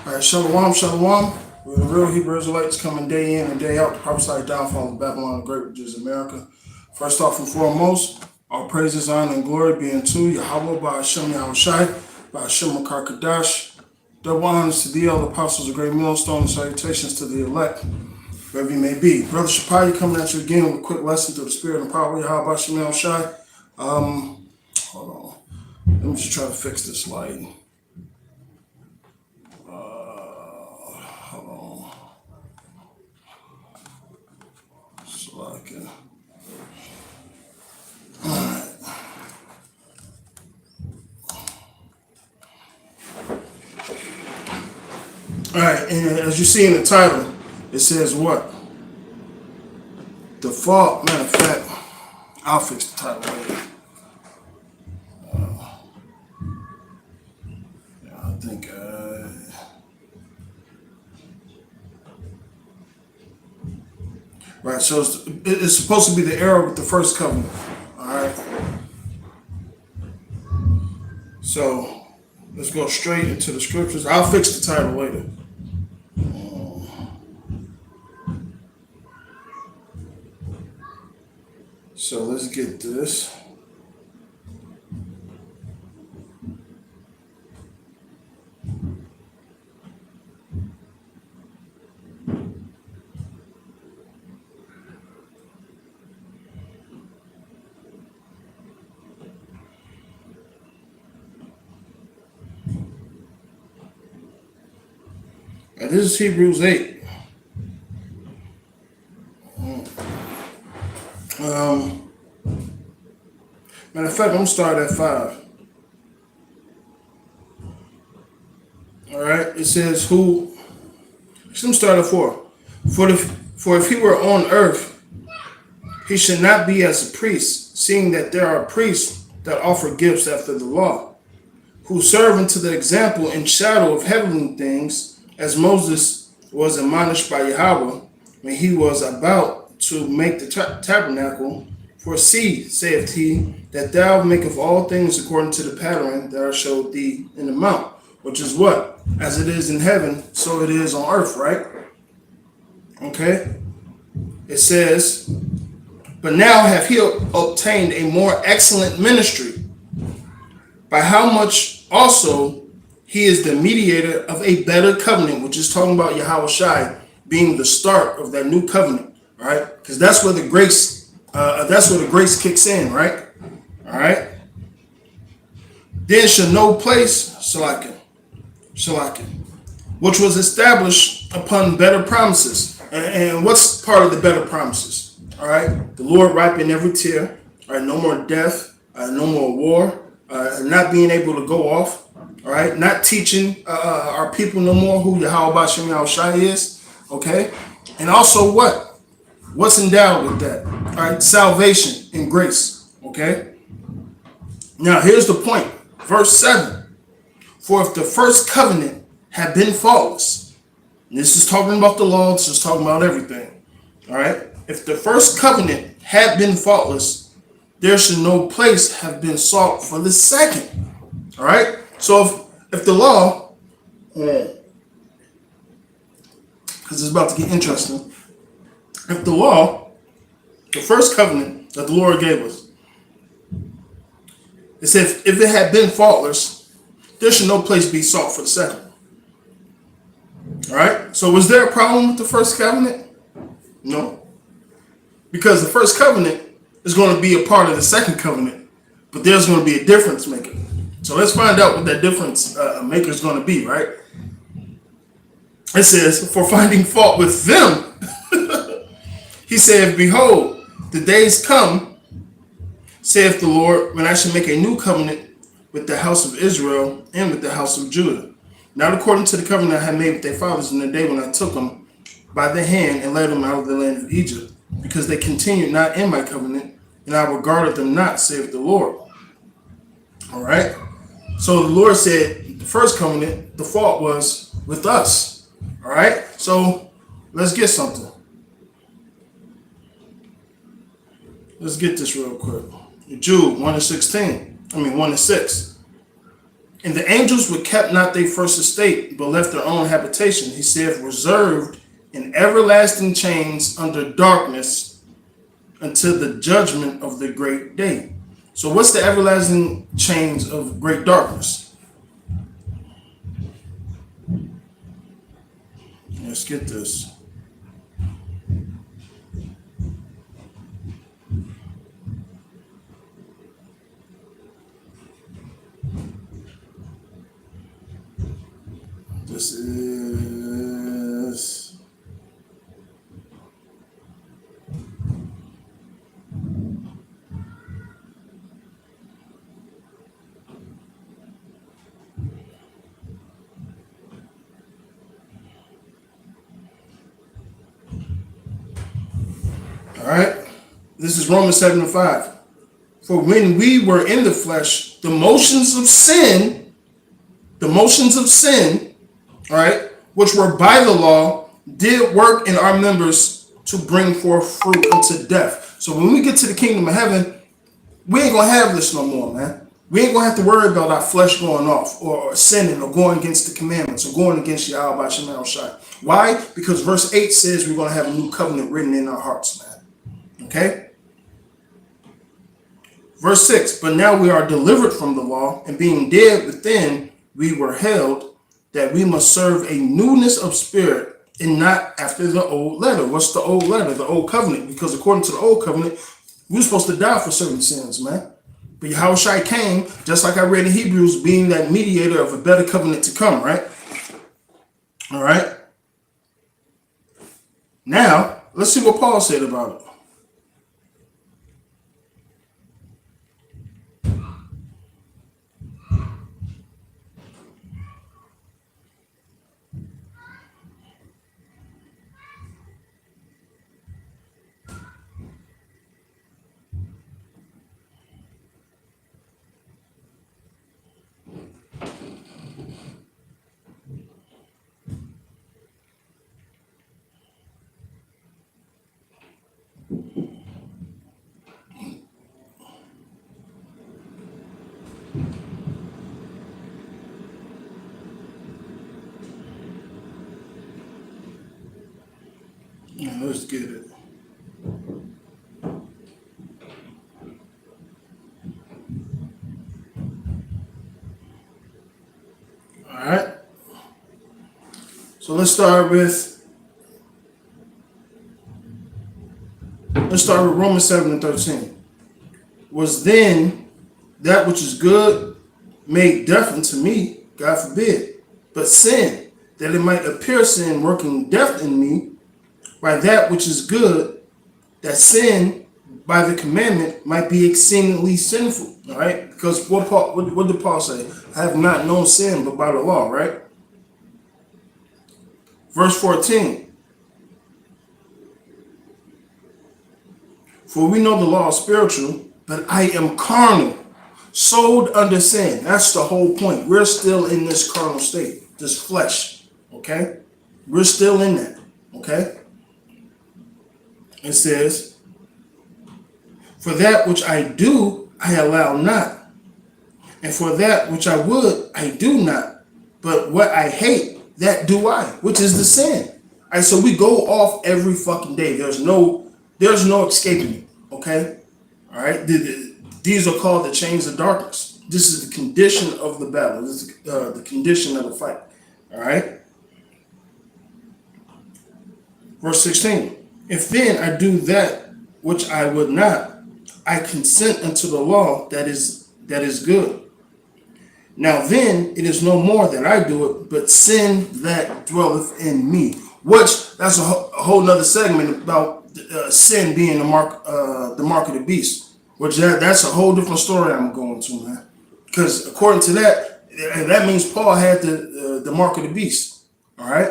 All right, shalom, shalom. We're the real Hebrew Israelites coming day in and day out to prophesy the downfall of Babylon the Great, which is America. First off and foremost, all praises, honor, and glory be unto Yahweh by Hashem Yahushai, by Hashem Makar Kadash. Double honors to the elder apostles of Great Millstone and salutations to the elect, wherever you may be. Brother Shapai coming at you again with a quick lesson to the spirit and power of Yahweh by Hashem Yahushai. Hold on. Let me just try to fix this light. So I can. All right, and as you see in the title, it says what? Default. Matter of fact, I'll fix the title later. I think. Right, so it's supposed to be the era with the first covenant. All right. So let's go straight into the scriptures. I'll fix the title later. So let's get this. This is Hebrews 8. Matter of fact, I'm gonna start at 5. All right, it says, "Who?" Let me start at 4. For if he were on earth, he should not be as a priest, seeing that there are priests that offer gifts after the law, who serve unto the example and shadow of heavenly things, as Moses was admonished by Yahweh when he was about to make the tabernacle. For see, saith he, that thou makest all things according to the pattern that I showed thee in the mount, which is what? As it is in heaven, so it is on earth, right? Okay? It says, but now have he obtained a more excellent ministry, by how much also he is the mediator of a better covenant, which is talking about Yahweh Shai being the start of that new covenant, right? Because that's where the grace, kicks in, right? All right. Then shall no place, Shalakin, which was established upon better promises. And what's part of the better promises? All right. The Lord ripened every tear. All right. No more death. No more war. Not being able to go off. All right, not teaching our people no more who Yahweh Bashem Yahushai is. Okay, and also what's endowed with that? All right, salvation and grace. Okay. Now here's the point. Verse 7. For if the first covenant had been faultless, and this is talking about the law. This is talking about everything. All right. If the first covenant had been faultless, there should no place have been sought for the second. All right. So if the law, because it's about to get interesting, if the law, the first covenant that the Lord gave us, it said if it had been faultless, there should no place be sought for the second. All right. So was there a problem with the first covenant? No, because the first covenant is going to be a part of the second covenant, but there's going to be a difference maker. So let's find out what that difference maker is going to be, right? It says, for finding fault with them, he said, behold, the days come, saith the Lord, when I shall make a new covenant with the house of Israel and with the house of Judah. Not according to the covenant I had made with their fathers in the day when I took them by the hand and led them out of the land of Egypt, because they continued not in my covenant, and I regarded them not, saith the Lord. All right. So the Lord said the first covenant, the fault was with us. All right. So let's get something. Let's get this real quick. Jude 1:16. 1:6. And the angels were kept not their first estate, but left their own habitation. He said, reserved in everlasting chains under darkness until the judgment of the great day. So what's the everlasting chains of great darkness? Let's get this. This is all right. This is Romans 7:5. For when we were in the flesh, the motions of sin, all right, which were by the law, did work in our members to bring forth fruit unto death. So when we get to the kingdom of heaven, we ain't gonna have this no more, man. We ain't gonna have to worry about our flesh going off or sinning or going against the commandments or going against Yahweh Shemel Shai. Why? Because verse 8 says we're gonna have a new covenant written in our hearts, man. Okay? Verse 6, but now we are delivered from the law, and being dead within, we were held, that we must serve a newness of spirit and not after the old letter. What's the old letter? The old covenant. Because according to the old covenant, we were supposed to die for certain sins, man. But Yahushua came, just like I read in Hebrews, being that mediator of a better covenant to come, right? All right. Now, let's see what Paul said about it. Let's get it. All right. So let's start with Romans 7:13. Was then that which is good made death unto me? God forbid. But sin, that it might appear sin working death in me, by that which is good, that sin by the commandment might be exceedingly sinful. All right, because what did Paul say? I have not known sin but by the law, right? Verse 14. For we know the law is spiritual, but I am carnal, sold under sin. That's the whole point. We're still in this carnal state, this flesh. Okay, we're still in that. Okay. It says, for that which I do, I allow not. And for that which I would, I do not. But what I hate, that do I, which is the sin. All right, so we go off every fucking day. There's no escaping it. Okay? All right? These are called the chains of darkness. This is the condition of the battle. This is the condition of the fight. All right? Verse 16. If then I do that which I would not, I consent unto the law that is good. Now then, it is no more that I do it, but sin that dwelleth in me. Which that's a whole nother segment about sin being the mark of the beast. Which that's a whole different story I'm going to, man. Because according to that means Paul had the mark of the beast. All right.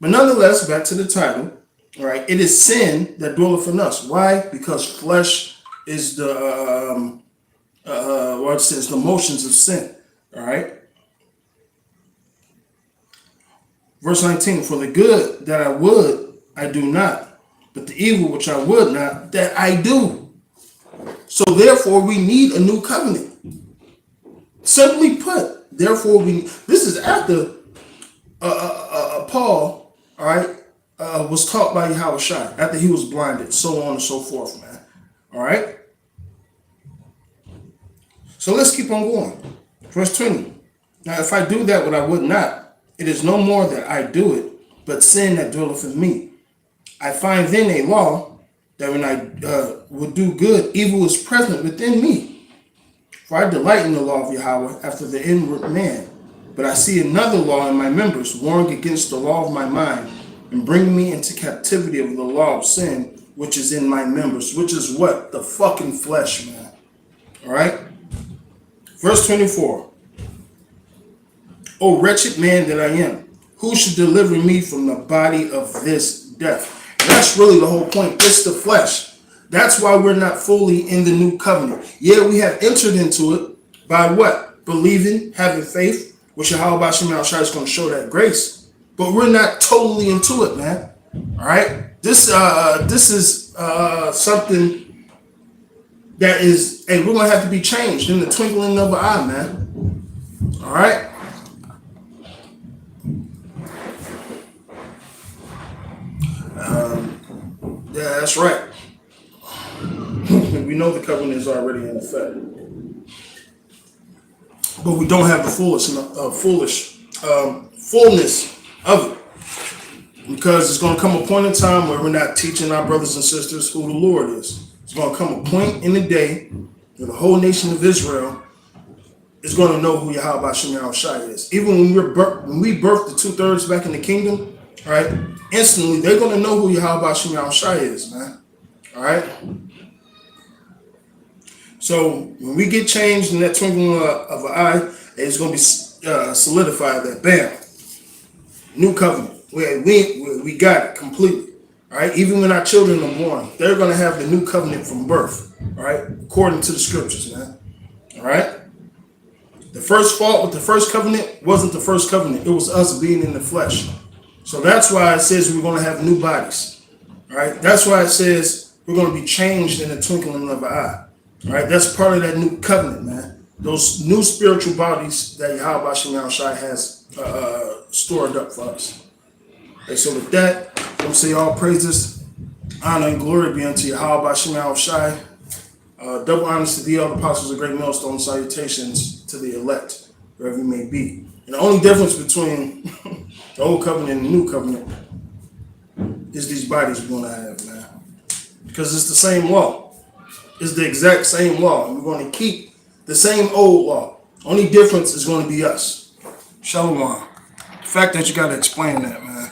But nonetheless, back to the title. All right, it is sin that dwelleth in us. Why? Because flesh is the what it says, the motions of sin. All right. Verse 19, for the good that I would, I do not, but the evil which I would not, that I do. So therefore, we need a new covenant. Simply put, Therefore, this is after Paul, all right, was taught by Yahweh Shai, after he was blinded, so on and so forth, man. All right? So let's keep on going. Verse 20. Now, if I do that what I would not, it is no more that I do it, but sin that dwelleth in me. I find then a law that when I would do good, evil is present within me. For I delight in the law of Yahweh after the inward man. But I see another law in my members, warring against the law of my mind, and bringing me into captivity of the law of sin, which is in my members. Which is what? The fucking flesh, man. All right? Verse 24. O wretched man that I am, who should deliver me from the body of this death? And that's really the whole point. It's the flesh. That's why we're not fully in the new covenant. Yeah, we have entered into it by what? Believing, having faith, which Yahweh Hashem Al-Shai is going to show that grace. But we're not totally into it, man. All right? This is something that is, hey, we're going to have to be changed in the twinkling of an eye, man. All right? Yeah, that's right. We know the covenant is already in effect, but we don't have the fullness of it, because it's going to come a point in time where we're not teaching our brothers and sisters who the Lord is. It's going to come a point in the day where the whole nation of Israel is going to know who Yahweh Hashem Shai is. Even when we birth the 2/3 back in the kingdom, all right, instantly they're going to know who Yahweh Hashem Shai is, man. All right. So when we get changed in that twinkling of an eye, it's going to be solidified that bam, new covenant. We got it completely. All right. Even when our children are born, they're going to have the new covenant from birth. All right. According to the scriptures, man. All right. The first fault with the first covenant wasn't the first covenant. It was us being in the flesh. So that's why it says we're going to have new bodies. All right. That's why it says we're going to be changed in the twinkling of an eye. All right. That's part of that new covenant, man. Those new spiritual bodies that Yahweh Hashem Shai has stored up for us. Okay, so with that, I'm going to say all praises, honor, and glory be unto Yahweh Hashem Shai. Double honors to thee, all the apostles of great millstone, salutations to the elect, wherever you may be. And the only difference between the old covenant and the new covenant is these bodies we're going to have, man. Because it's the same law. It's the exact same law. And we're going to keep the same old law. Only difference is going to be us. Shalom. The fact that you got to explain that, man.